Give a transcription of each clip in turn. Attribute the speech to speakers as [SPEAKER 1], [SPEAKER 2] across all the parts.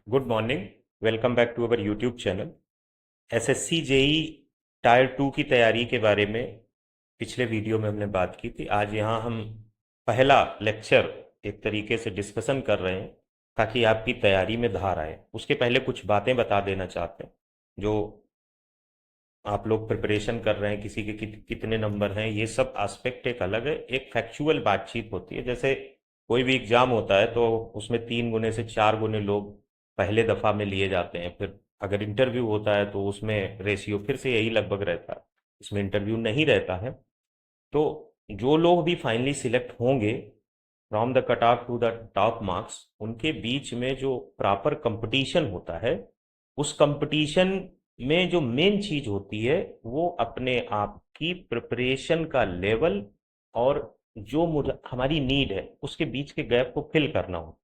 [SPEAKER 1] Good morning. Welcome back to our YouTube channel. SSC JE tier 2 की तैयारी के बारे में पिछले वीडियो में हमने बात की थी। आज यहाँ हम पहला लेक्चर एक तरीके से डिस्कशन कर रहे हैं ताकि आपकी तैयारी में धार आए। उसके पहले कुछ बातें बता देना चाहते हैं। जो आप लोग प्रिपरेशन कर रहे हैं, किसी के कितने नंबर हैं, ये सब एस्पेक्ट एक अलग है। एक फैक्चुअल बातचीत होती है। जैसे कोई भी एग्जाम होता है तो उसमें 3 गुने से 4 गुने लोग पहले दफा में लिए जाते हैं। फिर अगर इंटरव्यू होता है तो उसमें रेशियो फिर से यही लगभग रहता है। इसमें इंटरव्यू नहीं रहता है। तो जो लोग भी फाइनली सिलेक्ट होंगे from the cut off to the top marks, उनके बीच में जो प्रॉपर कंपटीशन होता है, उस कंपटीशन में जो मेन चीज होती है वो अपने आप की प्रिपरेशन का लेवल और जो मुझे हमारी नीड है उसके बीच के गैप को फिल करना हो।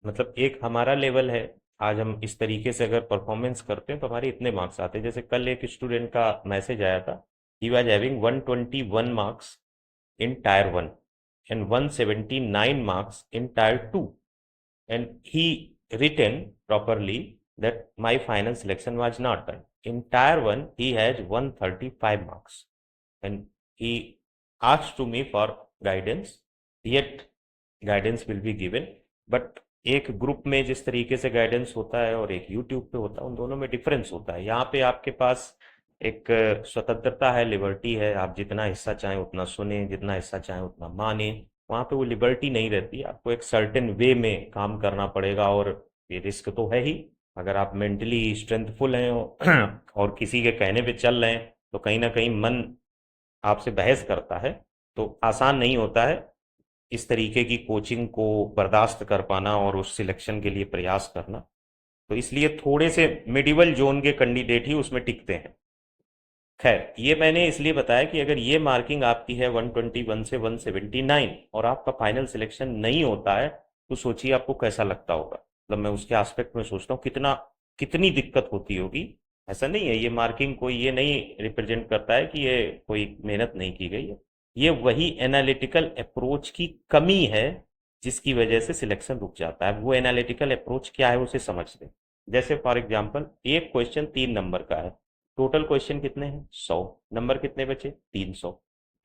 [SPEAKER 1] मतलब एक हमारा लेवल है, आज हम इस तरीके से अगर परफॉर्मेंस करते हैं तो हमारे इतने मार्क्स आते हैं। जैसे कल एक स्टूडेंट का मैसेज आया था, he was having 121 marks in tier 1 and 179 marks in tier 2, and he written properly that my final selection was not done. In tier 1 he has 135 marks and he asked to me for guidance, yet guidance will be given, but एक group में जिस तरीके से guidance होता है और एक YouTube पे होता है, उन दोनों में डिफरेंस होता है। यहाँ पे आपके पास एक स्वतंत्रता है, लिबर्टी है। आप जितना हिस्सा चाहें उतना सुने, जितना हिस्सा चाहें उतना माने। वहाँ पे वो लिबर्टी नहीं रहती। आपको एक सर्टेन वे में काम करना पड़ेगा और ये रिस्क तो है ही। अगर आप मेंटली स्ट्रेंथफुल हैं और किसी के कहने पे चल रहे हैं तो कहीं ना कहीं मन आपसे बहस करता है, तो आसान नहीं होता है इस तरीके की कोचिंग को बर्दाश्त कर पाना और उस सिलेक्शन के लिए प्रयास करना। तो इसलिए थोड़े से मिडिवल जोन के कैंडिडेट ही उसमें टिकते हैं। खैर, ये मैंने इसलिए बताया कि अगर ये मार्किंग आपकी है 121 से 179 और आपका फाइनल सिलेक्शन नहीं होता है तो सोचिए आपको कैसा लगता होगा। मतलब मैं उसके एस्पेक्ट में सोचता हूँ कितना कितनी दिक्कत होती होगी। ऐसा नहीं है, ये मार्किंग कोई ये नहीं रिप्रेजेंट करता है कि ये कोई मेहनत नहीं की गई है। ये वही एनालिटिकल अप्रोच की कमी है जिसकी वजह से सिलेक्शन रुक जाता है। वो एनालिटिकल अप्रोच क्या है उसे समझ लें। जैसे फॉर एग्जांपल एक क्वेश्चन 3 नंबर का है, टोटल क्वेश्चन कितने हैं 100, नंबर कितने बचे 300।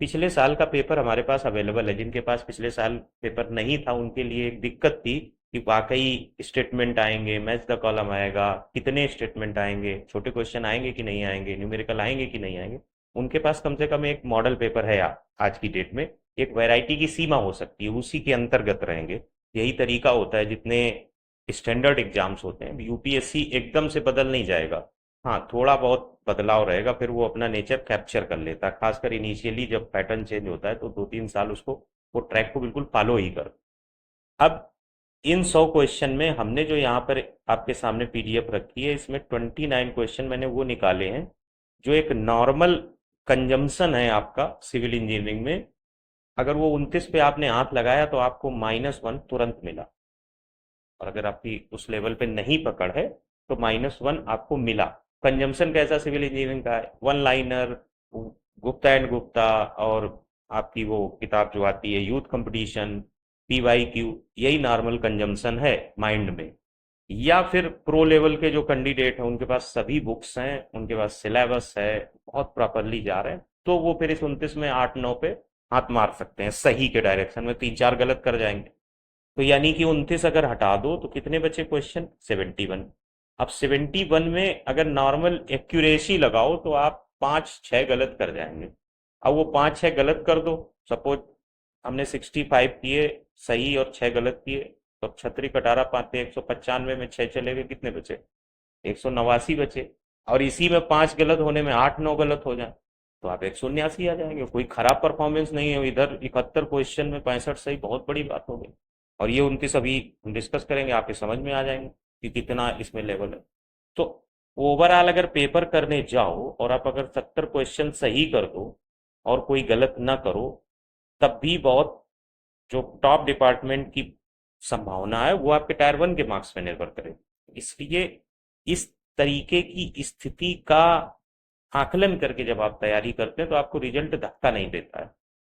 [SPEAKER 1] पिछले साल का पेपर हमारे पास अवेलेबल है। जिनके पास पिछले साल पेपर नहीं था उनके लिए एक दिक्कत थी कि वाकई स्टेटमेंट आएंगे, मैच द कॉलम आएगा, कितने स्टेटमेंट आएंगे, छोटे क्वेश्चन आएंगे कि नहीं आएंगे, न्यूमेरिकल आएंगे कि नहीं आएंगे। उनके पास कम से कम एक मॉडल पेपर है। आज की डेट में एक वैरायटी की सीमा हो सकती है, उसी के अंतर्गत रहेंगे। यही तरीका होता है जितने स्टैंडर्ड एग्जाम्स होते हैं। यूपीएससी एकदम से बदल नहीं जाएगा। हाँ, थोड़ा बहुत बदलाव रहेगा, फिर वो अपना नेचर कैप्चर कर लेता है। खासकर इनिशियली जब पैटर्न चेंज होता है तो 2-3 साल उसको वो ट्रैक को बिल्कुल फॉलो ही कर। अब इन 100 क्वेश्चन में हमने जो यहाँ पर आपके सामने पीडीएफ रखी है, इसमें 29 क्वेश्चन मैंने वो निकाले हैं जो एक नॉर्मल कंजम्पशन है आपका सिविल इंजीनियरिंग में। अगर वो 29 पे आपने हाथ लगाया तो आपको -1 तुरंत मिला। और अगर आपकी उस लेवल पे नहीं पकड़ है तो -1 आपको मिला। कंजम्पशन कैसा सिविल इंजीनियरिंग का है, one liner, Gupta and Gupta, और आपकी वो किताब जो आती है यूथ कंपटीशन, PYQ, यही नॉर्मल कंजम्पशन है माइंड में। या फिर प्रो लेवल के जो कैंडिडेट हैं उनके पास सभी बुक्स हैं, उनके पास सिलेबस है, बहुत प्रॉपरली जा रहे हैं, तो वो फिर इस 29 में 8-9 पे हाथ मार सकते हैं सही के डायरेक्शन में। 3-4 गलत कर जाएंगे तो यानी कि 29 अगर हटा दो तो कितने बचे क्वेश्चन 71। अब 71 में अगर नॉर्मल एक्यूरेसी लगाओ तो आप 5-6 गलत कर जाएंगे। अब वो 5-6 गलत कर दो, सपोज हमने 65 किए सही और 6 गलत किए, तो 36 कटारा 5 195 में 6 चले गए, कितने बचे 189 बचे। और इसी में 5 गलत होने में 8-9 गलत हो जाए तो आप 179 आ जाएंगे। कोई खराब परफॉर्मेंस नहीं है। इधर 71 क्वेश्चन में 65 सही बहुत बड़ी बात हो गई। और ये 29 अभी हम डिस्कस करेंगे, आपके समझ में आ जाएंगे कि कितना इसमें लेवल है। तो ओवरऑल अगर पेपर करने जाओ और आप अगर 70 क्वेश्चन सही कर दो और कोई गलत ना करो, तब भी बहुत जो टॉप डिपार्टमेंट की संभावना है वो आपके टायर 1 के मार्क्स पे निर्भर करेगी। इसलिए इस तरीके की स्थिति का आकलन करके जब आप तैयारी करते हैं तो आपको रिजल्ट धक्का नहीं देता है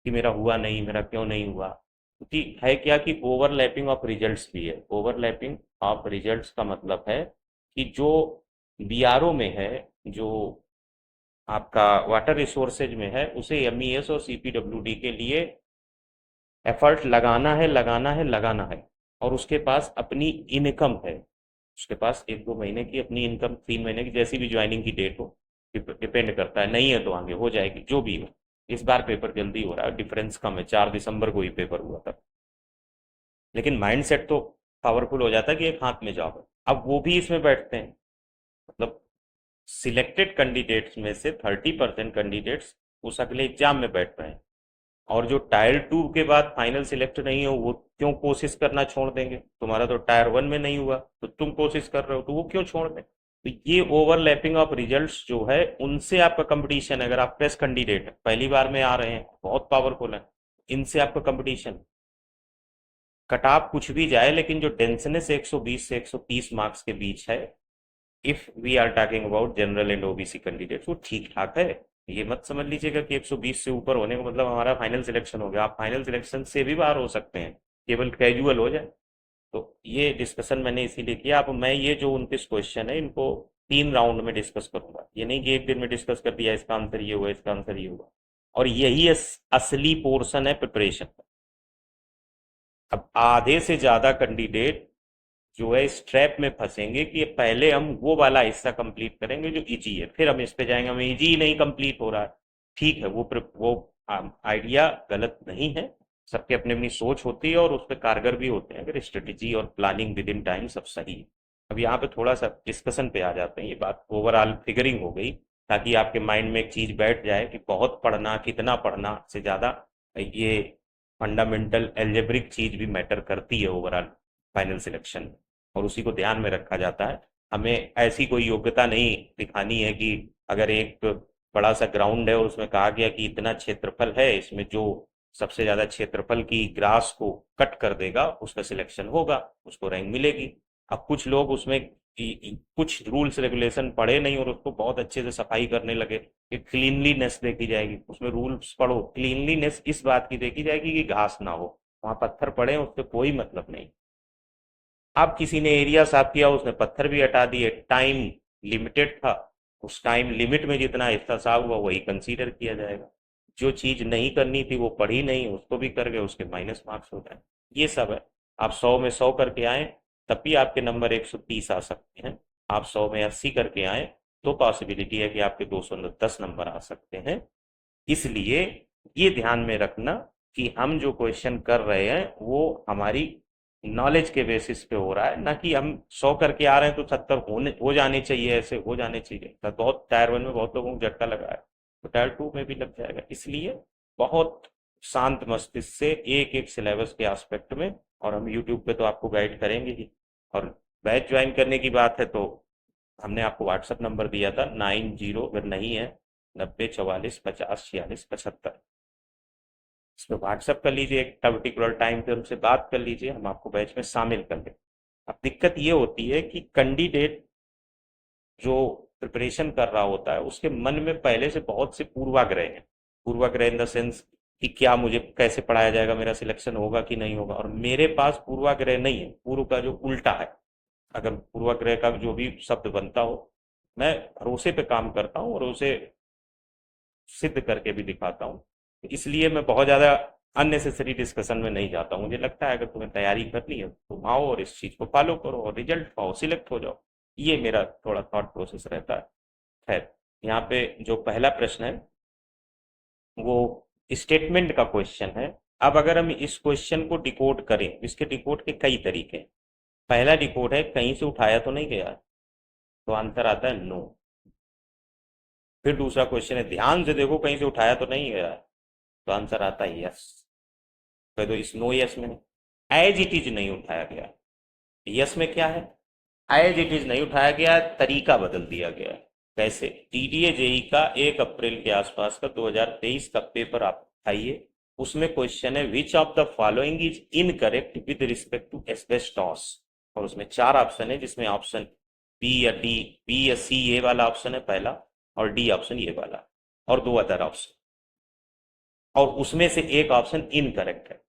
[SPEAKER 1] कि मेरा हुआ नहीं, मेरा क्यों नहीं हुआ। क्योंकि है क्या कि ओवरलैपिंग ऑफ रिजल्ट्स भी है। ओवरलैपिंग ऑफ रिजल्ट्स का मतलब है कि जो बीआरओ में है, जो आपका वाटर रिसोर्सेज में है, उसे एमईएस और सीपीडब्ल्यूडी के लिए एफर्ट लगाना है, लगाना है, लगाना है। और उसके पास अपनी इनकम है, उसके पास 1-2 महीने की अपनी इनकम, 3 महीने की, जैसी भी ज्वाइनिंग की डेट हो, डिपेंड करता है। नहीं है तो आगे हो जाएगी, जो भी हो। इस बार पेपर जल्दी हो रहा है, डिफरेंस कम है, 4 दिसंबर को ही पेपर हुआ था। लेकिन माइंडसेट तो पावरफुल हो जाता है कि एक हाथ में जॉब है। अब वो भी इसमें बैठते हैं, मतलब सिलेक्टेड कैंडिडेट्स में से 30% कैंडिडेट्स उस अगले एग्जाम में बैठ रहे हैं। और जो टायर 2 के बाद फाइनल सिलेक्ट नहीं हो, वो क्यों कोशिश करना छोड़ देंगे? तुम्हारा तो टायर 1 में नहीं हुआ तो तुम कोशिश कर रहे हो, तो वो क्यों छोड़ दें? तो ये ओवरलैपिंग ऑफ रिजल्ट्स जो है, उनसे आपका कंपटीशन है। अगर आप फ्रेश कैंडिडेट है, पहली बार में आ रहे हैं, बहुत पावरफुल है, इनसे आपका कंपटीशन। कट ऑफ कुछ भी जाए, लेकिन जो डेंसनेस 120 से 130 मार्क्स के बीच है, if we are talking about general and OBC candidates, वो ठीक ठाक है। ये मत समझ लीजिएगा कि 120 से ऊपर होने का मतलब हमारा फाइनल सिलेक्शन हो गया। आप फाइनल सिलेक्शन से भी बाहर हो सकते हैं, केवल कैजुअल हो जाए। तो ये डिस्कशन मैंने इसीलिए किया। अब मैं ये जो 29 क्वेश्चन है, इनको 3 राउंड में डिस्कस करूंगा। ये नहीं कि एक दिन में डिस्कस कर दिया इसका आंसर ये हुआ, इसका आंसर ये हुआ। और यही असली पोर्शन है प्रिपरेशन का। अब आधे से ज्यादा कैंडिडेट जो है इस ट्रैप में फंसेंगे कि पहले हम वो वाला हिस्सा कंप्लीट करेंगे जो इजी है, फिर हम इस पे जाएंगे। हमें इजी ही नहीं कंप्लीट हो रहा है, ठीक है, वो आइडिया गलत नहीं है। सबके अपनी अपनी सोच होती है और उस पर कारगर भी होते हैं अगर स्ट्रेटेजी और प्लानिंग विद इन टाइम सब सही है। अब यहाँ पे थोड़ा सा डिस्कशन पे आ जाते हैं। ये बात ओवरऑल फिगरिंग हो गई, ताकि आपके माइंड में एक चीज बैठ जाए कि बहुत पढ़ना, कितना पढ़ना से ज्यादा ये फंडामेंटल एल्जेब्रिक चीज भी मैटर करती है ओवरऑल फाइनल सिलेक्शन में, और उसी को ध्यान में रखा जाता है। हमें ऐसी कोई योग्यता नहीं दिखानी है कि अगर एक बड़ा सा ग्राउंड है और उसमें कहा गया कि इतना क्षेत्रफल है, इसमें जो सबसे ज्यादा क्षेत्रफल की ग्रास को कट कर देगा उसका सिलेक्शन होगा, उसको रैंक मिलेगी। अब कुछ लोग उसमें कुछ रूल्स रेगुलेशन पढ़े नहीं और उसको बहुत अच्छे से सफाई करने लगे कि क्लीनलीनेस देखी जाएगी। उसमें रूल्स पढ़ो, क्लीनलीनेस इस बात की देखी जाएगी कि घास ना हो, वहां पत्थर पड़े उससे कोई मतलब नहीं। अब किसी ने एरिया साफ किया, उसने पत्थर भी हटा दिए, टाइम लिमिटेड था, उस टाइम लिमिट में जितना हिस्सा साफ हुआ वही कंसीडर किया जाएगा। जो चीज नहीं करनी थी वो पढ़ी नहीं, उसको भी कर गए, उसके माइनस मार्क्स हो जाए। ये सब है। आप 100 में 100 करके आए तब भी आपके नंबर 130 आ सकते हैं। आप 100 में 80 करके आए तो पॉसिबिलिटी है कि आपके 210 नंबर आ सकते हैं। इसलिए ये ध्यान में रखना कि हम जो क्वेश्चन कर रहे हैं वो हमारी नॉलेज के बेसिस पे हो रहा है, ना कि हम 100 करके आ रहे हैं तो 70 होने हो जाने चाहिए, ऐसे हो जाने चाहिए। तो बहुत टायर 1 में बहुत लोगों को झटका लगा है, तो टायर 2 में भी लग जाएगा। इसलिए बहुत शांत मस्तिष्क से एक एक सिलेबस के एस्पेक्ट में, और हम यूट्यूब पे तो आपको गाइड करेंगे ही। और बैच ज्वाइन करने की बात है तो हमने आपको व्हाट्सएप नंबर दिया था 90, अगर नहीं है, 90 44 50 46 75। इस पर व्हाट्सएप कर लीजिए, एक पर्टिकुलर टाइम पे हमसे बात कर लीजिए, हम आपको बैच में शामिल कर लें। अब दिक्कत ये होती है कि कैंडिडेट जो प्रिपरेशन कर रहा होता है उसके मन में पहले से बहुत से पूर्वाग्रह हैं। पूर्वाग्रह इन द सेंस कि क्या मुझे कैसे पढ़ाया जाएगा, मेरा सिलेक्शन होगा कि नहीं होगा। और मेरे पास पूर्वाग्रह नहीं है, पूर्व का जो उल्टा है। अगर पूर्वाग्रह का जो भी शब्द बनता हो, मैं भरोसे पे काम करता हूँ और उसे सिद्ध करके भी दिखाता हूँ। इसलिए मैं बहुत ज़्यादा अननेसेसरी डिस्कशन में नहीं जाता हूँ। मुझे लगता है अगर तुम्हें तैयारी करनी है तो आओ और इस चीज़ को फॉलो करो और रिजल्ट पाओ, सिलेक्ट हो जाओ। ये मेरा थोड़ा थॉट प्रोसेस रहता है। खैर, यहाँ पे जो पहला प्रश्न है वो स्टेटमेंट का क्वेश्चन है। अब अगर हम इस क्वेश्चन को डिकोड करें, इसके डिकोड के कई तरीके हैं। पहला डिकोड है कहीं से उठाया तो नहीं गया, तो आंसर आता है नो। फिर दूसरा क्वेश्चन है ध्यान से देखो कहीं से उठाया तो नहीं गया, तो आंसर आता है यस। कह दो इस नो यस में एज इट इज नहीं उठाया गया। यस में क्या है? एज इट इज नहीं उठाया गया, तरीका बदल दिया गया है। कैसे? टीडीए जेई का 1 अप्रैल के आसपास का 2023 का पेपर आप उठाइए, उसमें क्वेश्चन है which of the following is incorrect with respect to asbestos. और उसमें 4 ऑप्शन है, जिसमें ऑप्शन बी या डी, बी या सी ये वाला ऑप्शन है पहला, और डी ऑप्शन ये वाला, और 2 अदर ऑप्शन, और उसमें से एक ऑप्शन इनकरेक्ट है।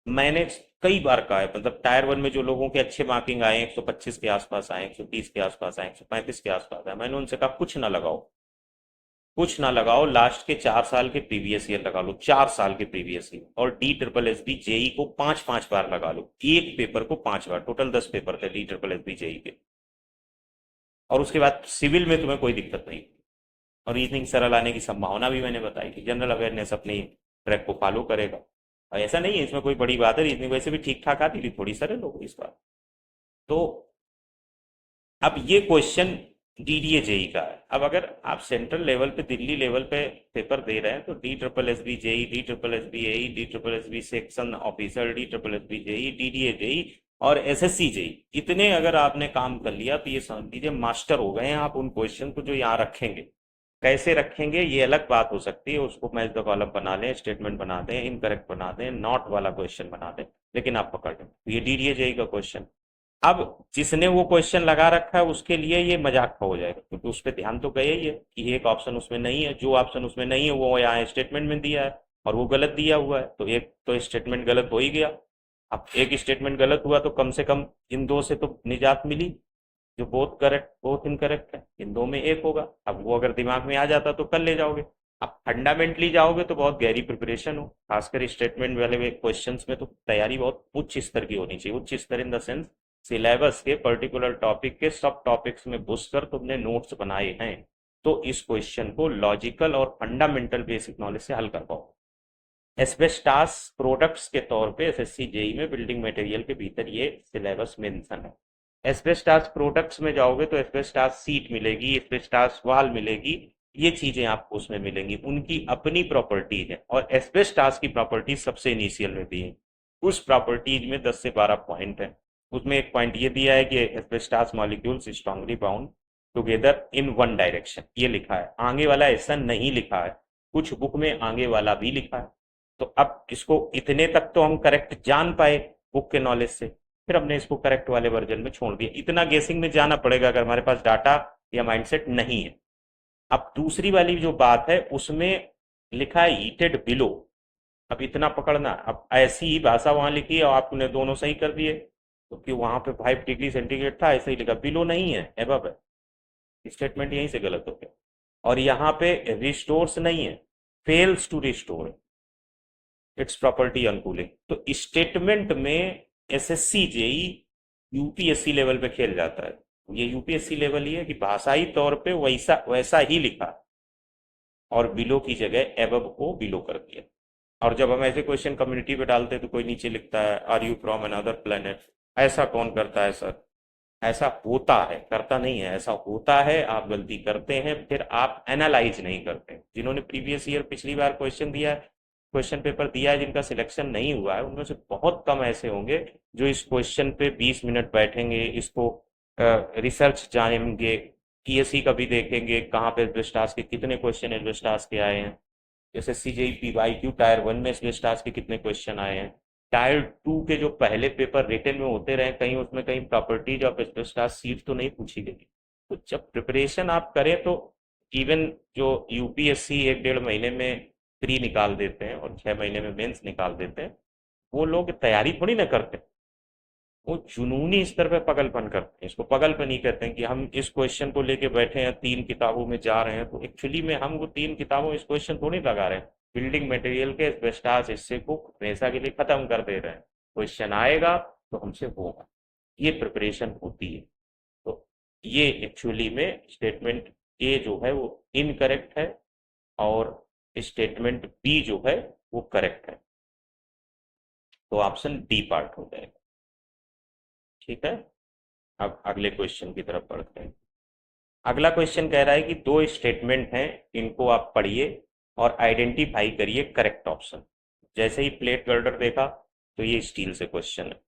[SPEAKER 1] मैंने कई बार कहा है, मतलब टायर वन में जो लोगों के अच्छे मार्किंग आए, 125 के आसपास आए, 130 के आसपास आए, 135 के आसपास आए, मैंने उनसे कहा कुछ ना लगाओ, कुछ ना लगाओ, लास्ट के 4 साल के प्रीवियस ईयर लगा लो, 4 साल के प्रीवियस ईयर, और D triple S B JE को 5-5 बार लगा लो, एक पेपर को 5 बार, टोटल 10 पेपर थे D triple S B JE के। और उसके बाद सिविल में तुम्हें कोई दिक्कत नहीं, और रीजनिंग सरल आने की संभावना भी मैंने बताई कि जनरल अवेयरनेस अपनी ट्रैक को फॉलो करेगा। और ऐसा नहीं है इसमें कोई बड़ी बात है, रीजनिंग वैसे भी ठीक ठाक आती थी, थोड़ी सरल हो गई इस बार। तो अब ये क्वेश्चन डीडीए जेई का है। अब अगर आप सेंट्रल लेवल पे, दिल्ली लेवल पे पेपर दे रहे हैं, तो D triple S B JE, D triple S B AE, D triple S B section officer, D triple S B JE, DDA JE और एसएससी जेई, इतने अगर आपने काम कर लिया तो ये समझ लीजिए मास्टर हो गए हैं आप उन क्वेश्चन को जो यहाँ रखेंगे। कैसे रखेंगे ये अलग बात हो सकती है, उसको मैच द कॉलम बना लें, स्टेटमेंट बना दें, इनकरेक्ट बना दें, नॉट वाला क्वेश्चन बना दें, लेकिन आप पकड़ लें। तो ये डीडीए जेई का क्वेश्चन। अब जिसने वो क्वेश्चन लगा रखा है उसके लिए ये मजाक का हो जाएगा, क्योंकि उस पर ध्यान तो गया ही है कि एक ऑप्शन उसमें नहीं है, जो ऑप्शन उसमें नहीं है वो यहाँ स्टेटमेंट में दिया है और वो गलत दिया हुआ है, तो एक तो स्टेटमेंट गलत हो ही गया। अब एक स्टेटमेंट गलत हुआ तो कम से कम इन दो से तो निजात मिली, जो बोथ करेक्ट बोथ इनकरेक्ट है, इन दो में एक होगा। अब वो अगर दिमाग में आ जाता तो कर ले जाओगे। अब फंडामेंटली जाओगे तो बहुत गहरी प्रिपरेशन हो, खासकर स्टेटमेंट वाले क्वेश्चंस में तो तैयारी बहुत उच्च स्तर की होनी चाहिए। उच्च स्तर इन द सेंस सिलेबस के पर्टिकुलर टॉपिक के सब टॉपिक्स में घुसकर तुमने नोट्स बनाए हैं, तो इस क्वेश्चन को लॉजिकल और फंडामेंटल बेसिक नॉलेज से हल कर पाओ। एस्बेस्टास प्रोडक्ट्स के तौर पे एसएससी जेई में बिल्डिंग मटेरियल के भीतर ये सिलेबस मेंशन है। एस्बेस्टास प्रोडक्ट्स में जाओगे तो एस्बेस्टास सीट मिलेगी, एस्बेस्टास वाल मिलेगी, ये चीजें आपको उसमें मिलेंगी, उनकी अपनी प्रॉपर्टीज है, और एस्बेस्टास की प्रॉपर्टीज सबसे इनिशियल में दी है। उस प्रॉपर्टीज में 10 से 12 पॉइंट है। उसमें एक पॉइंट ये दिया है कि asbestos molecules strongly bound together in one direction, ये लिखा है। आगे वाला ऐसा नहीं लिखा है, कुछ बुक में आगे वाला भी लिखा है। तो अब इसको इतने तक तो हम करेक्ट जान पाए बुक के नॉलेज से, फिर हमने इसको करेक्ट वाले वर्जन में छोड़ दिया। इतना गेसिंग में जाना पड़ेगा अगर हमारे पास डाटा या माइंडसेट नहीं है। अब दूसरी वाली जो बात है उसमें लिखा है हीटेड बिलो। अब इतना पकड़ना, अब ऐसी ही भाषा वहां लिखी है और आपने दोनों सही कर दिए, क्योंकि वहां पे 5 डिग्री सेंटीग्रेड था, ऐसे ही लिखा, बिलो नहीं है, एबव है। स्टेटमेंट यहीं से गलत हो गया। और यहाँ पे रिस्टोर्स नहीं है, fails to restore, its property अनुकूलिंग। तो स्टेटमेंट में एसएससी जेई यूपीएससी लेवल पे खेल जाता है। ये यूपीएससी लेवल ही है कि भाषाई तौर पे वैसा वैसा ही लिखा और बिलो की जगह एबव को बिलो कर दिया। और जब हम ऐसे क्वेश्चन कम्युनिटी पे डालते हैं तो कोई नीचे लिखता है are you from another planet. ऐसा कौन करता है सर? ऐसा होता है, करता नहीं है, ऐसा होता है। आप गलती करते हैं, फिर आप एनालाइज नहीं करते। जिन्होंने प्रीवियस ईयर पिछली बार क्वेश्चन दिया है, क्वेश्चन पेपर दिया है, जिनका सिलेक्शन नहीं हुआ है, उनमें से बहुत कम ऐसे होंगे जो इस क्वेश्चन पे 20 मिनट बैठेंगे, इसको रिसर्च जानेंगे, पीएससी का भी देखेंगे कहाँ पे एस्बेस्टास के कितने क्वेश्चन एस्बेस्टास के आए हैं, जैसे सीजेई पीवाईक्यू टायर वन में एस्बेस्टास के कितने क्वेश्चन आए हैं, टायर टू के जो पहले पेपर रिटन में होते रहे, कहीं उसमें कहीं प्रॉपर्टीज ऑफ एस्बेस्टास सीट तो नहीं पूछी गई। तो जब प्रिपरेशन आप करें तो इवन जो यूपीएससी 1-1.5 महीने में प्री निकाल देते हैं और 6 महीने में मेंस निकाल देते हैं, वो लोग तैयारी थोड़ी ना करते, वो जुनूनी स्तर पे पगलपन करते हैं। इसको पगलपन ही कहते हैं कि हम इस क्वेश्चन को लेके बैठे हैं, 3 किताबों में जा रहे हैं, तो एक्चुअली में हम वो 3 किताबों में इस क्वेश्चन थोड़ी लगा रहे हैं, बिल्डिंग मटेरियल के एस्बेस्टास हिस्से को हमेशा के लिए खत्म कर दे रहे हैं। क्वेश्चन आएगा तो हमसे होगा, ये प्रिपरेशन होती है। तो ये एक्चुअली में स्टेटमेंट ए जो है वो इनकरेक्ट है और स्टेटमेंट बी जो है वो करेक्ट है। तो ऑप्शन डी पार्ट हो जाएगा। ठीक है, अब अगले क्वेश्चन की तरफ बढ़ते हैं। अगला क्वेश्चन कह रहा है कि दो स्टेटमेंट हैं, इनको आप पढ़िए और आइडेंटिफाई करिए करेक्ट ऑप्शन। जैसे ही प्लेट गर्डर देखा तो ये स्टील से क्वेश्चन है।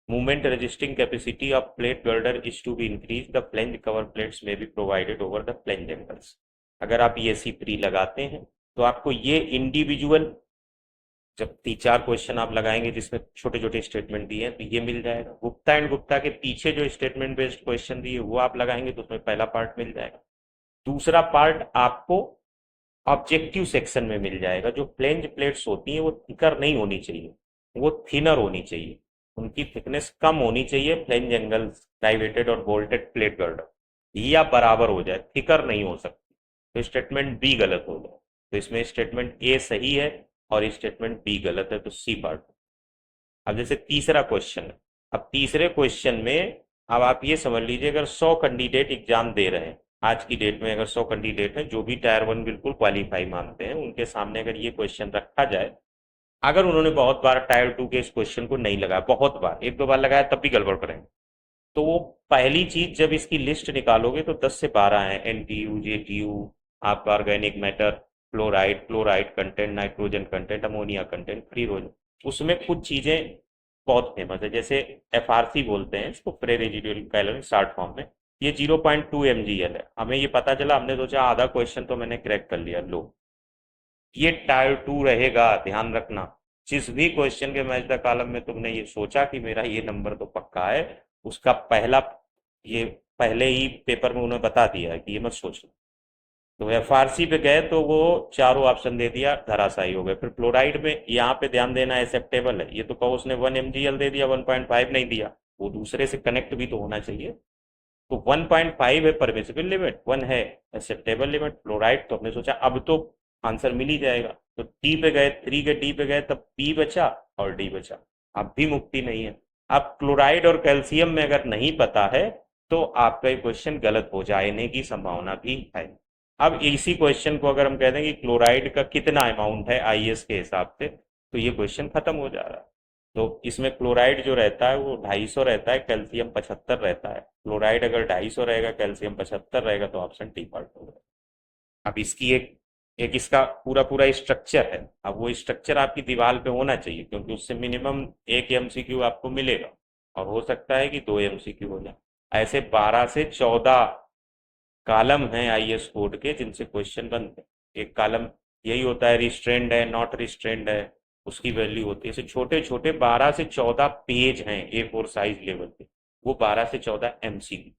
[SPEAKER 1] Movement resisting capacity of plate girder is to be increase, the flange cover plates may be provided over the flange angles. अगर आप ये सी प्री लगाते हैं तो आपको ये इंडिविजुअल जब 3-4 क्वेश्चन आप लगाएंगे जिसमें छोटे छोटे स्टेटमेंट दिए हैं तो ये मिल जाएगा। गुप्ता एंड गुप्ता के पीछे जो स्टेटमेंट बेस्ड क्वेश्चन दिए वो आप लगाएंगे तो उसमें पहला पार्ट मिल जाएगा। दूसरा पार्ट आपको ऑब्जेक्टिव सेक्शन में मिल जाएगा। जो फ्लेंज प्लेट्स होती हैं वो थिकर नहीं होनी चाहिए, वो थिनर होनी चाहिए, उनकी थिकनेस कम होनी चाहिए, फ्लेंज एंगल्स डाइवेटेड और बोल्टेड प्लेट गर्डर या बराबर हो जाए, थिकर नहीं हो सकती। तो स्टेटमेंट बी गलत हो जाए। तो इसमें स्टेटमेंट ए सही है और स्टेटमेंट बी गलत है, तो सी पार्ट। अब जैसे तीसरा क्वेश्चन है, अब तीसरे क्वेश्चन में अब आप ये समझ लीजिए, अगर 100 कैंडिडेट एग्जाम दे रहे हैं आज की डेट में, अगर 100 कैंडिडेट हैं जो भी टायर वन बिल्कुल क्वालिफाई मानते हैं, उनके सामने अगर ये क्वेश्चन रखा जाए, अगर उन्होंने बहुत बार टायर टू के इस क्वेश्चन को नहीं लगाया, बहुत बार, एक दो बार लगाया तब भी गड़बड़ करेंगे, तो वो पहली चीज जब इसकी लिस्ट निकालोगे तो 10 से 12 है, एनटीयू, जेटीयू, आपका organic matter, fluoride, chloride content, nitrogen content, ammonia content, free रोजन। उसमें कुछ चीजें बहुत फेमस है, जैसे एफआरसी बोलते हैं इसको, free residual calorie short form में, ये 0.2 mgl है। हमें ये पता चला, हमने सोचा आधा क्वेश्चन तो मैंने क्रैक कर लिया, लो ये टायर टू रहेगा, ध्यान रखना। जिस भी क्वेश्चन के मैच द कॉलम में तुमने ये सोचा कि मेरा ये नंबर तो पक्का है, उसका पहला, ये पहले ही पेपर में उन्होंने बता दिया है कि ये मत सोचना। तो एफआरसी पे गए तो वो चारों ऑप्शन दे दिया, धराशायी हो गए। फिर क्लोराइड में यहाँ पे ध्यान देना, एक्सेप्टेबल है, ये तो कहो उसने 1 mgl दे दिया, 1.5 नहीं दिया, वो दूसरे से कनेक्ट भी तो होना चाहिए। तो 1.5 है परमिसिबल लिमिट, 1 है एक्सेप्टेबल लिमिट, फ्लोराइड, तो हमने सोचा अब तो आंसर मिल ही जाएगा, तो डी पे गए, 3 के डी पे गए, तब बी बचा और डी बचा। अब भी मुक्ति नहीं है। अब क्लोराइड और कैल्शियम में अगर नहीं पता है तो आपका ये क्वेश्चन गलत हो जाने की संभावना भी है। अब इसी क्वेश्चन को अगर हम कह दें कि क्लोराइड का कितना अमाउंट है आईएस के हिसाब से, तो ये क्वेश्चन खत्म हो जा रहा है। तो इसमें क्लोराइड जो रहता है वो 250 रहता है, कैल्शियम 75 रहता है। क्लोराइड अगर 250 रहेगा, कैल्शियम 75 रहेगा, तो ऑप्शन टी पार्ट होगा। अब इसकी एक एक इसका पूरा पूरा स्ट्रक्चर है, अब वो स्ट्रक्चर आपकी दीवार पे होना चाहिए, क्योंकि उससे मिनिमम एक एमसीक्यू आपको मिलेगा, और हो सकता है कि 2 एमसीक्यू हो जाए। ऐसे 12 से 14 कॉलम हैं आईएएस कोड के जिनसे क्वेश्चन बनते हैं। एक कॉलम यही होता है, रिस्ट्रेंड है, नॉट रिस्ट्रेंड है, उसकी वैल्यू होती है। ऐसे छोटे छोटे 12 से 14 पेज हैं A4 साइज लेवल पे, वो 12 से 14 एमसीक्यू।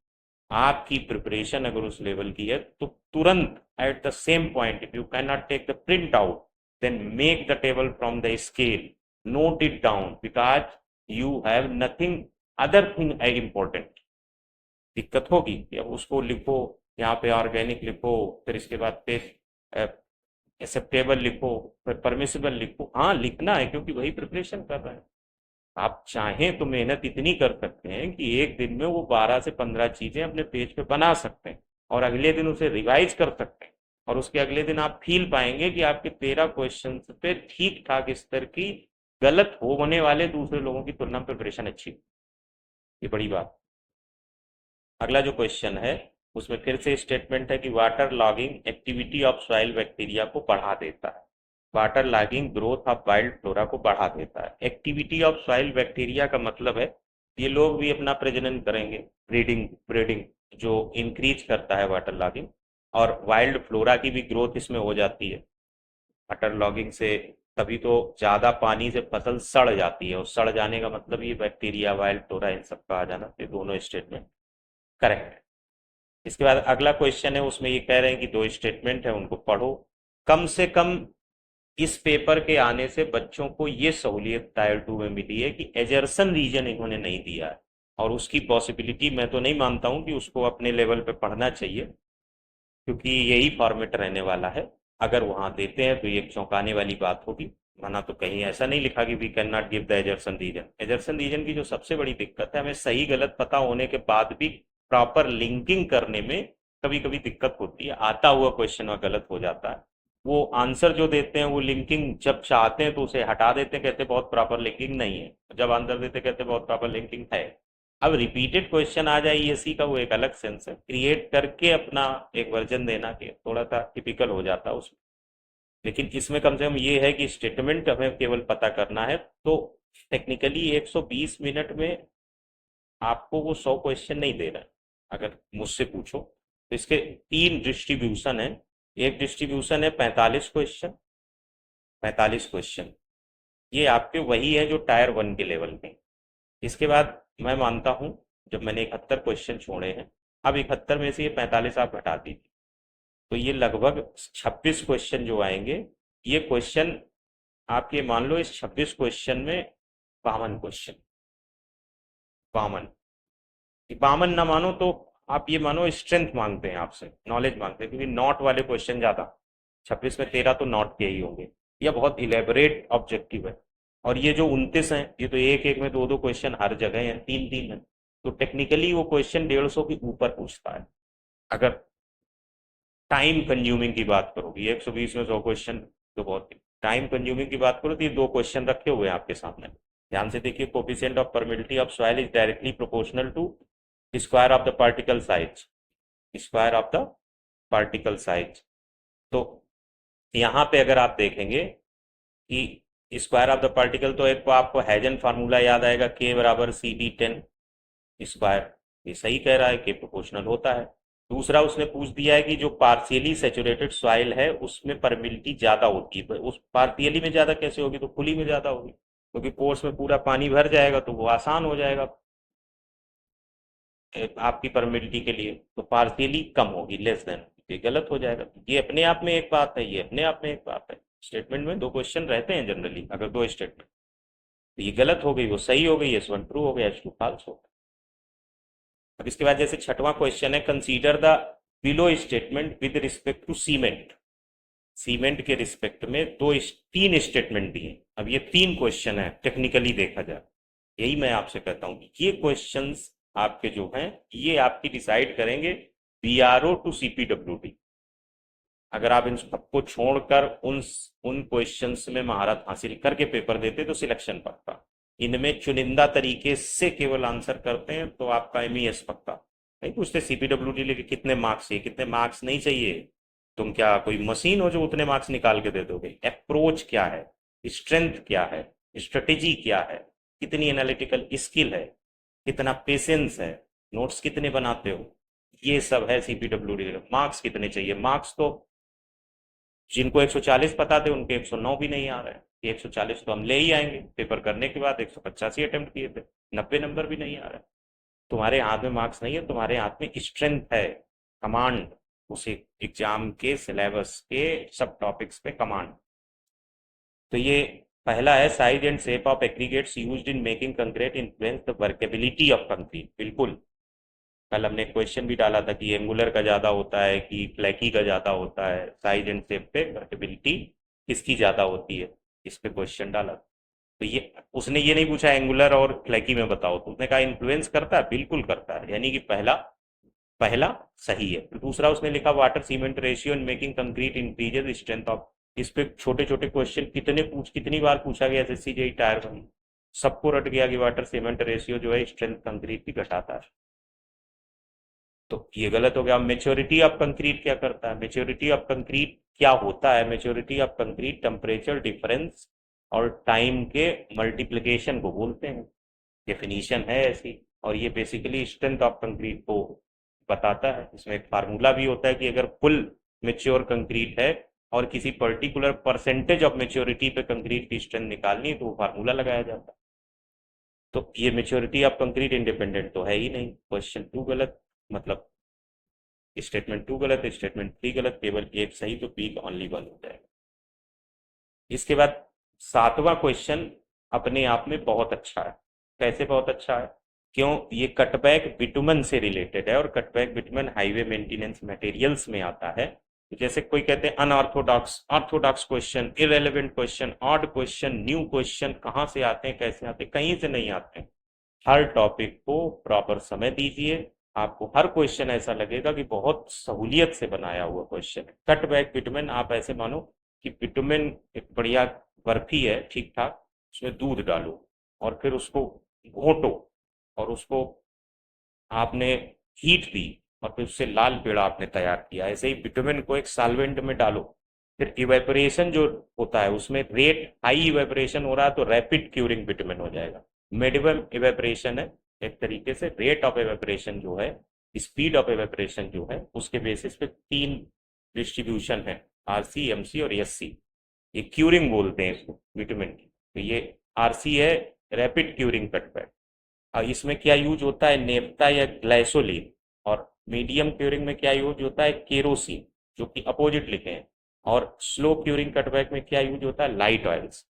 [SPEAKER 1] आपकी प्रिपरेशन अगर उस लेवल की है तो तुरंत at the same point, if you can not take the print out, then make the table from the scale, note it down, because you have nothing other thing a important. दिक्कत होगी कि अब उसको लिखो, यहाँ पे ऑर्गेनिक लिखो, फिर इसके बाद पे एक्सेप्टेबल लिखो, फिर परमिसिबल लिखो। हाँ लिखना है क्योंकि वही प्रिपरेशन कर रहे हैं। आप चाहें तो मेहनत इतनी कर सकते हैं कि एक दिन में वो 12 से 15 चीजें अपने पेज पे बना सकते हैं, और अगले दिन उसे रिवाइज कर सकते हैं, और उसके अगले दिन आप फील पाएंगे कि आपके 13 क्वेश्चन पे ठीक ठाक स्तर की, गलत होने वाले दूसरे लोगों की तुलना में प्रिपरेशन अच्छी। ये बड़ी बात। अगला जो क्वेश्चन है उसमें फिर से स्टेटमेंट है कि water logging activity of soil bacteria को बढ़ा देता है। Water logging growth of wild flora को बढ़ा देता है। एक्टिविटी ऑफ सॉइल बैक्टीरिया का मतलब है ये लोग भी अपना प्रजनन करेंगे, ब्रीडिंग ब्रीडिंग जो इंक्रीज करता है वाटर लॉगिंग, और वाइल्ड फ्लोरा की भी ग्रोथ इसमें हो जाती है वाटर लॉगिंग से। तभी तो ज्यादा पानी से फसल सड़ जाती है, और सड़ जाने का मतलब ये बैक्टीरिया, वाइल्ड फ्लोरा, इन सब का आ जाना। ये दोनों स्टेटमेंट करेक्ट है। इसके बाद अगला क्वेश्चन है, उसमें ये कह रहे हैं कि दो स्टेटमेंट है, उनको पढ़ो। कम से कम इस पेपर के आने से बच्चों को ये सहूलियत टायर टू में मिली है कि एजर्सन रीजन इन्होंने नहीं दिया है, और उसकी पॉसिबिलिटी मैं तो नहीं मानता हूं कि उसको अपने लेवल पे पढ़ना चाहिए, क्योंकि यही फॉर्मेट रहने वाला है। अगर वहां देते हैं तो ये चौंकाने वाली बात होगी, वरना तो कहीं ऐसा नहीं लिखा कि we can not give the assertion reason. Assertion reason की जो सबसे बड़ी दिक्कत है, हमें सही गलत पता होने के बाद भी प्रॉपर लिंकिंग करने में कभी कभी दिक्कत होती है, आता हुआ क्वेश्चन में गलत हो जाता है। वो आंसर जो देते हैं वो लिंकिंग जब चाहते हैं तो उसे हटा देते हैं, कहते हैं बहुत प्रॉपर लिंकिंग नहीं है, जब आंसर देते कहते हैं बहुत प्रॉपर लिंकिंग है। अब रिपीटेड क्वेश्चन आ जाए ईएससी का, वो एक अलग सेंस है, क्रिएट करके अपना एक वर्जन देना के थोड़ा सा टिपिकल हो जाता है उसमें। लेकिन इसमें कम से कम ये है कि स्टेटमेंट हमें केवल पता करना है। तो टेक्निकली 120 मिनट में आपको वो 100 क्वेश्चन नहीं दे रहा है, अगर मुझसे पूछो तो। इसके 3 डिस्ट्रीब्यूशन है। एक डिस्ट्रीब्यूशन है 45 क्वेश्चन, 45 क्वेश्चन, ये आपके वही है जो टायर वन के लेवल में। इसके बाद मैं मानता हूं, जब मैंने 71 क्वेश्चन छोड़े हैं, अब 71 में से ये 45 आप हटा दीजिए, तो ये लगभग 26 क्वेश्चन जो आएंगे। ये क्वेश्चन आप ये मान लो, इस 26 क्वेश्चन में कॉमन क्वेश्चन, कॉमन। कॉमन ना मानो तो आप ये मानो स्ट्रेंथ मांगते हैं आपसे, नॉलेज मांगते हैं, क्योंकि नॉट वाले क्वेश्चन ज्यादा, 26 में 13 तो नॉट के ही होंगे। यह बहुत इलेबोरेट ऑब्जेक्टिव है। और ये जो 29 हैं, ये तो एक एक में दो दो क्वेश्चन हर जगह हैं, तीन तीन है। तो टेक्निकली वो क्वेश्चन 150 के ऊपर पूछता है। अगर टाइम कंज्यूमिंग की बात करोगी, 120 में 100 क्वेश्चन तो बहुत, टाइम कंज्यूमिंग की बात करो तो ये दो क्वेश्चन रखे हुए हैं आपके सामने। ध्यान से देखिए, coefficient of permeability of soil is directly proportional to square of the particle size, square of the particle size. तो यहाँ पे अगर आप देखेंगे कि स्क्वायर ऑफ द पार्टिकल, तो एक तो आपको हैजन फार्मूला याद आएगा, के बराबर सी डी 10 स्क्वायर। ये सही कह रहा है, के प्रोपोर्शनल होता है। दूसरा उसने पूछ दिया है कि जो पार्शियली सेचुरेटेड सॉइल है उसमें परमिलिटी ज्यादा होती है, उस पार्शियली में ज्यादा कैसे होगी, तो खुली में ज्यादा होगी, क्योंकि पोर्स में पूरा पानी भर जाएगा तो वो आसान हो जाएगा आपकी परमिलिटी के लिए। तो पार्शियली कम होगी, लेस देन, ये गलत हो जाएगा। ये अपने आप में एक बात है, ये अपने आप में एक बात है। स्टेटमेंट में दो क्वेश्चन रहते हैं जनरली, अगर दो स्टेटमेंट, तो ये गलत हो गई, वो सही हो गई, S1 ट्रू हो गया, H2 फॉल्स हो गया। अब इसके बाद जैसे छठवां क्वेश्चन है, consider the below statement with respect to cement. Cement के रिस्पेक्ट में तीन स्टेटमेंट दिए। अब ये तीन क्वेश्चन है, टेक्निकली देखा जाए, यही मैं आपसे कहता हूं कि ये क्वेश्चंस आपके जो हैं, ये आपकी डिसाइड करेंगे BRO टू CPWD। अगर आप इन सबको छोड़कर उन उन क्वेश्चंस में महारत हासिल करके पेपर देते तो सिलेक्शन पक्का। इनमें चुनिंदा तरीके से केवल आंसर करते हैं तो आपका MES पक्का। नहीं पूछते CPWD लेके कितने मार्क्स चाहिए, कितने मार्क्स नहीं चाहिए। तुम क्या कोई मशीन हो जो उतने मार्क्स निकाल के दे दोगे? अप्रोच क्या है, स्ट्रेंथ क्या है, स्ट्रेटेजी क्या है, कितनी एनालिटिकल स्किल है, कितना पेशेंस है, नोट्स कितने बनाते हो, ये सब है CPWD। मार्क्स कितने चाहिए? मार्क्स तो जिनको 140 पता थे उनके 109 भी नहीं आ रहे हैं, ये 140 तो हम ले ही आएंगे, पेपर करने के बाद 185 अटेम्प्ट किए थे, 90 नंबर भी नहीं आ रहे। तुम्हारे हाथ में मार्क्स नहीं है, तुम्हारे हाथ में स्ट्रेंथ है, कमांड, उस एग्जाम के सिलेबस के सब टॉपिक्स पे कमांड। तो ये पहला है, size and shape of aggregates used in making concrete influence the workability of concrete. बिल्कुल, कल हमने क्वेश्चन भी डाला था कि एंगुलर का ज्यादा होता है कि फ्लैकी का ज्यादा होता है, साइज एंड शेप पे वर्केबिलिटी किसकी ज्यादा होती है, इस पे क्वेश्चन डाला। तो ये उसने ये नहीं पूछा एंगुलर और फ्लैकी में बताओ, तो उसने कहा इन्फ्लुएंस करता है, बिल्कुल करता है, यानी कि पहला पहला सही है। तो दूसरा उसने लिखा water cement ratio in making concrete increases strength of. इस पे छोटे छोटे क्वेश्चन कितनी बार पूछा गया SSC JEE टायर 1, सबको रट गया कि वाटर सीमेंट रेशियो जो है स्ट्रेंथ कंक्रीट की घटाता है। तो ये गलत हो गया। मेच्योरिटी ऑफ कंक्रीट क्या करता है? मेच्योरिटी ऑफ कंक्रीट क्या होता है? Maturity of concrete temperature difference और टाइम के मल्टीप्लिकेशन को बोलते हैं, डेफिनीशन है ऐसी। और ये बेसिकली स्ट्रेंथ ऑफ कंक्रीट को बताता है। इसमें एक फार्मूला भी होता है कि अगर फुल मेच्योर कंक्रीट है और किसी पर्टिकुलर परसेंटेज ऑफ मेच्योरिटी पे कंक्रीट की स्ट्रेंथ निकालनी है तो वो फार्मूला लगाया जाता है। तो ये मेच्योरिटी ऑफ कंक्रीट इंडिपेंडेंट तो है ही नहीं। क्वेश्चन 2 गलत, मतलब स्टेटमेंट 2 गलत, स्टेटमेंट 3 गलत, केवल एक सही, तो बी ओनली 1 हो जाएगा। इसके बाद सातवां क्वेश्चन अपने आप में बहुत अच्छा है। कैसे बहुत अच्छा है? क्यों? ये कटबैक बिटुमन से रिलेटेड है, और cutback bitumen highway maintenance materials में आता है। जैसे कोई कहते हैं unorthodox, Orthodox question, irrelevant question, odd question, new question, कहाँ से आते हैं, कैसे आते हैं? कहीं से नहीं आते हैं। हर टॉपिक को प्रॉपर समय दीजिए, आपको हर क्वेश्चन ऐसा लगेगा कि बहुत सहूलियत से बनाया हुआ क्वेश्चन है। कट बैक बिटुमेन, आप ऐसे मानो कि बिटुमेन एक बढ़िया बर्फी है, ठीक ठाक, उसमें दूध डालो और फिर उसको घोटो, और उसको आपने हीट दी, और फिर उससे लाल पेड़ा आपने तैयार किया। ऐसे ही बिटुमेन को एक सॉल्वेंट में डालो, फिर इवेपोरेशन जो होता है उसमें रेट हाई इवेपोरेशन हो रहा है तो रैपिड क्यूरिंग बिटुमेन हो जाएगा। मिडियम इवेपोरेशन है, एक तरीके से रेट ऑफ इवेपोरेशन जो है, स्पीड ऑफ इवेपोरेशन जो है, उसके बेसिस पे तीन डिस्ट्रीब्यूशन है, RC, MC और SC। ये क्यूरिंग बोलते हैं इसको बिटुमेन की। तो ये RC है, रैपिड क्यूरिंग कटबैक। इसमें क्या यूज होता है? नेफ्ता या ग्लाइसोलीन। और मीडियम क्यूरिंग में क्या यूज होता है? केरोसिन, जो कि अपोजिट लिखे हैं। और स्लो क्यूरिंग कटबैक में क्या यूज होता है? Light oils.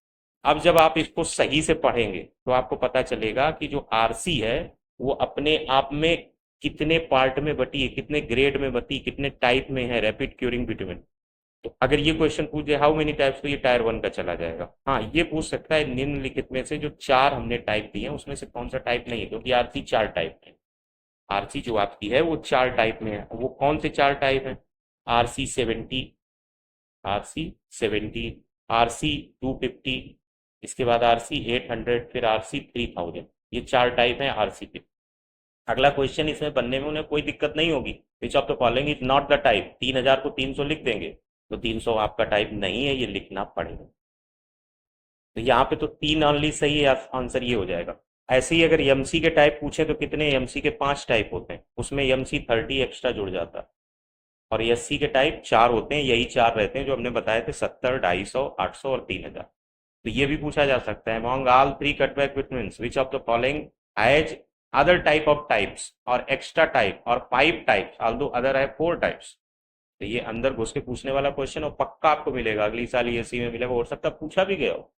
[SPEAKER 1] अब जब आप इसको सही से पढ़ेंगे तो आपको पता चलेगा कि जो आरसी है वो अपने आप में कितने पार्ट में बटी है, कितने ग्रेड में बटी, कितने टाइप में है, रैपिड क्यूरिंग बिटवीन। तो अगर ये क्वेश्चन पूछ दे हाउ मेनी टाइप्स, तो ये टायर वन का चला जाएगा। हाँ, ये पूछ सकता है निम्नलिखित में से जो चार हमने टाइप दिए हैं उसमें से कौन सा टाइप नहीं है, क्योंकि आरसी चार टाइप है। आरसी जो आपकी है वो चार टाइप में है। वो कौन से चार टाइप है? आरसी 70, आरसी 70, आरसी 250, इसके बाद आरसी 800, फिर आरसी 3000। ये चार टाइप है आरसी के। अगला क्वेश्चन इसमें बनने में उन्हें कोई दिक्कत नहीं होगी। विच of the following is not the type? 3000 को 300 लिख देंगे, तो 300 आपका टाइप नहीं है, ये लिखना पड़ेगा। तो यहाँ पे तो तीन ऑनली सही है, आंसर ये हो जाएगा। ऐसे ही अगर एमसी के टाइप पूछे तो कितने? एमसी के 5 टाइप होते हैं, उसमें एमसी 30 एक्स्ट्रा जुड़ जाता है। और एससी के टाइप चार होते हैं, यही चार रहते हैं जो हमने बताए थे, 70, 250, 800 और 3000। तो ये भी पूछा जा सकता है, among all three cutback vitamins which of the following has other type of types और एक्स्ट्रा टाइप और 5 टाइप्स ऑल्दो अदर है 4 टाइप्स। तो ये अंदर घुस के पूछने वाला क्वेश्चन, और पक्का आपको मिलेगा, अगली साल एसी में मिलेगा, हो सकता है पूछा भी गया हो।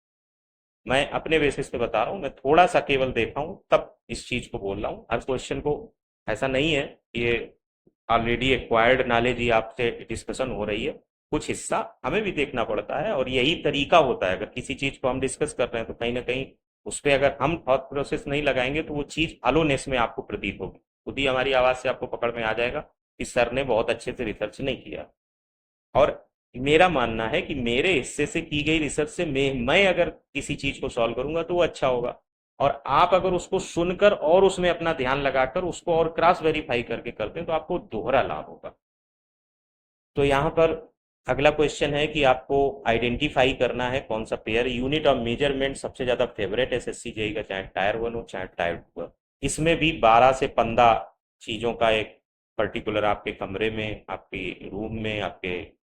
[SPEAKER 1] मैं अपने बेसिस पे बता रहा हूँ, मैं थोड़ा सा केवल देखा हूँ तब इस चीज को बोल रहा हूँ। हर क्वेश्चन को ऐसा नहीं है, ये ऑलरेडी एक्वायर्ड नॉलेज ही आपसे डिस्कशन हो रही है। कुछ हिस्सा हमें भी देखना पड़ता है, और यही तरीका होता है। अगर किसी चीज को हम डिस्कस कर रहे हैं तो कहीं ना कहीं उस पर अगर हम थॉट प्रोसेस नहीं लगाएंगे तो वो चीज अलोनेस में आपको प्रतीत होगी, खुद ही हमारी आवाज से आपको पकड़ में आ जाएगा कि सर ने बहुत अच्छे से रिसर्च नहीं किया। और मेरा मानना है कि मेरे हिस्से से की गई रिसर्च से मैं अगर किसी चीज को सॉल्व करूंगा तो वो अच्छा होगा, और आप अगर उसको सुनकर और उसमें अपना ध्यान लगाकर उसको और क्रॉस वेरीफाई करके करते हैं तो आपको दोहरा लाभ होगा। तो यहाँ पर अगला क्वेश्चन है कि आपको आइडेंटिफाई करना है कौन सा पेयर यूनिट ऑफ मेजरमेंट सबसे ज्यादा फेवरेट एसएससी जेई का, चाहे टायर वन हो चाहे टायर टू हो। इसमें भी 12 से 15 चीजों का एक पर्टिकुलर आपके कमरे में, आपके रूम में, आपके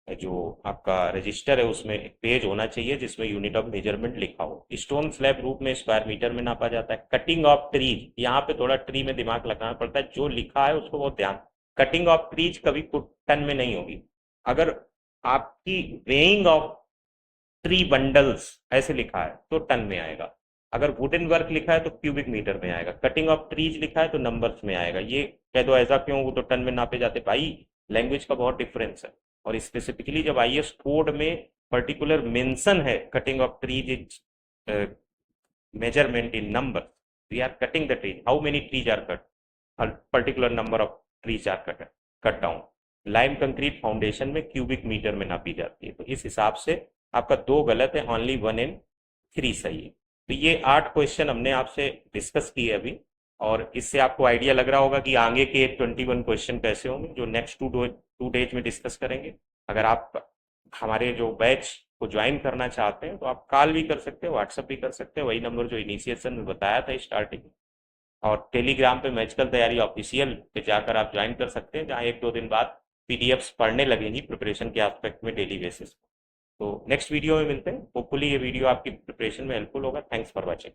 [SPEAKER 1] जो आपका रजिस्टर है उसमें एक पेज होना चाहिए जिसमें यूनिट ऑफ मेजरमेंट लिखा हो। स्टोन स्लैब रूप में स्क्वायर मीटर में नापा जाता है। कटिंग ऑफ ट्रीज, यहाँ पे थोड़ा ट्री में दिमाग लगाना पड़ता है, जो लिखा है उसको बहुत ध्यान। कटिंग ऑफ ट्रीज कभी टन में नहीं होगी। अगर आपकी वेइंग ऑफ ट्री बंडल्स ऐसे लिखा है तो टन में आएगा। अगर वुडन वर्क लिखा है तो क्यूबिक मीटर में आएगा। कटिंग ऑफ ट्रीज लिखा है तो नंबर्स में आएगा। ये कह दो ऐसा क्यों, वो तो टन में नापे जाते भाई। लैंग्वेज का बहुत डिफरेंस है, और स्पेसिफिकली जब आईएएस कोड में पर्टिकुलर मेंशन है cutting of trees is measurement in numbers, we are cutting the tree, how many trees are cut, a particular number of trees are cut down। Lime concrete foundation में cubic metre में नापी जाती है। तो इस हिसाब से आपका दो गलत है, ओनली 1 and 3 सही है। तो ये 8 क्वेश्चन हमने आपसे डिस्कस किए अभी, और इससे आपको आइडिया लग रहा होगा कि आगे के 21 क्वेश्चन कैसे होंगे जो नेक्स्ट टू डेज में डिस्कस करेंगे। अगर आप हमारे जो बैच को ज्वाइन करना चाहते हैं तो आप कॉल भी कर सकते हैं, व्हाट्सअप भी कर सकते हैं, वही नंबर जो इनिशिएशन में बताया था स्टार्टिंग में। और टेलीग्राम पे मैजिकल तैयारी ऑफिशियल पे जाकर आप ज्वाइन कर सकते हैं, जहाँ 1-2 दिन बाद पीडीएफ्स पढ़ने लगेंगी प्रिपरेशन के एस्पेक्ट में डेली बेसिस। तो नेक्स्ट वीडियो में मिलते हैं, होपफुली ये वीडियो आपकी प्रिपरेशन में हेल्पफुल होगा। Thanks for watching.